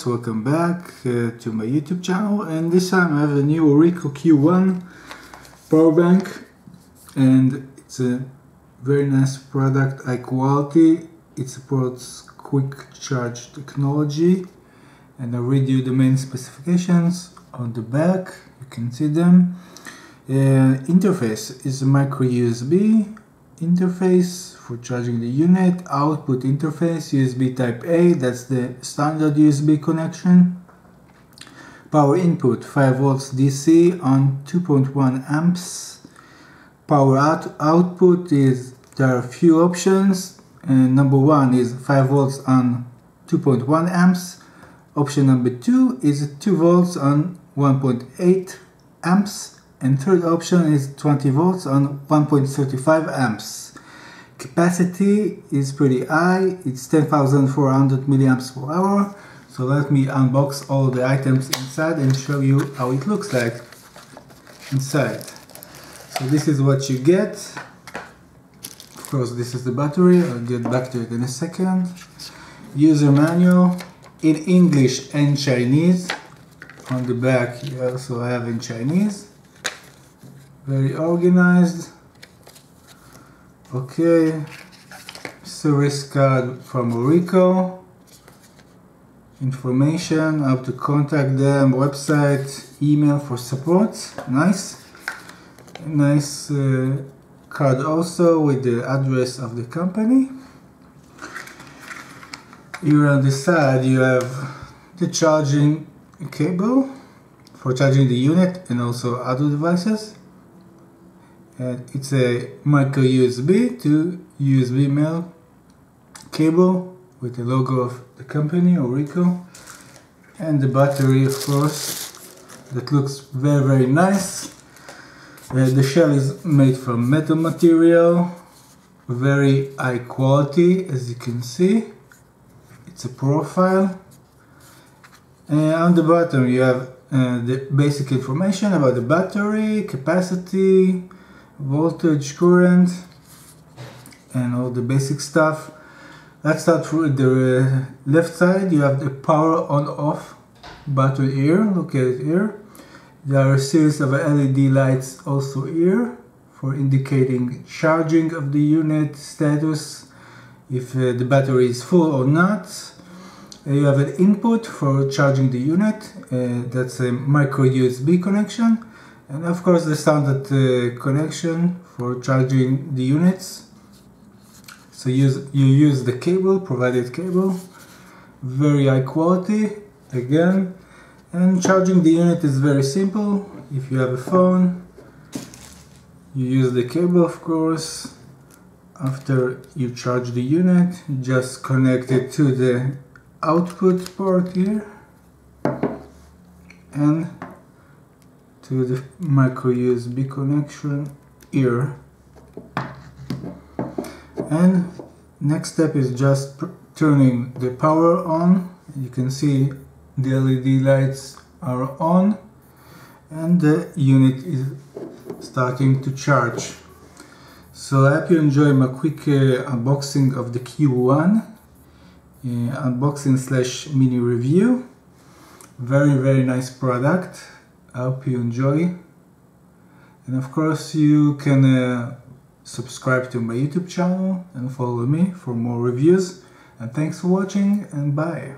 Welcome back to my YouTube channel, and this time I have a new Orico Q1 power bank, and it's a very nice product, high quality. It supports quick charge technology, and I'll read you the main specifications on the back. You can see them. Interface is a micro USB interface for charging the unit. Output interface USB type A, that's the standard USB connection. Power input 5 volts DC on 2.1 amps. Power output is, there are a few options, and number 1 is 5 volts on 2.1 amps. Option number 2 is 2 volts on 1.8 amps. And third option is 20 volts on 1.35 amps. Capacity is pretty high, it's 10,400 milliamps per hour. So let me unbox all the items inside and show you how it looks like inside. So this is what you get. Of course, this is the battery. I'll get back to it in a second. User manual in English and Chinese. On the back you also have in Chinese. Very organized. Okay, service card from Orico. Information, how to contact them, website, email for support. Nice. Nice card also with the address of the company. Here on the side you have the charging cable for charging the unit and also other devices. It's a micro USB to USB male cable with the logo of the company, Orico, and the battery, of course, that looks very nice. The shell is made from metal material, very high quality, as you can see. It's a profile. On the bottom you have the basic information about the battery, capacity, voltage, current, and all the basic stuff. Let's start with the left side. You have the power on off button here. Look at it here. There are a series of LED lights also here for indicating charging of the unit status, if the battery is full or not. You have an input for charging the unit. That's a micro USB connection. And of course the standard connection for charging the units. So you use the cable, provided cable, very high quality again. And charging the unit is very simple. If you have a phone, you use the cable, of course. After you charge the unit, you just connect it to the output port here and to the micro USB connection here. And next step is just turning the power on. You can see the LED lights are on and the unit is starting to charge. So I hope you enjoy my quick unboxing of the Q1, unboxing / mini review. Very nice product. I hope you enjoy, and of course you can subscribe to my YouTube channel and follow me for more reviews. And thanks for watching, and bye.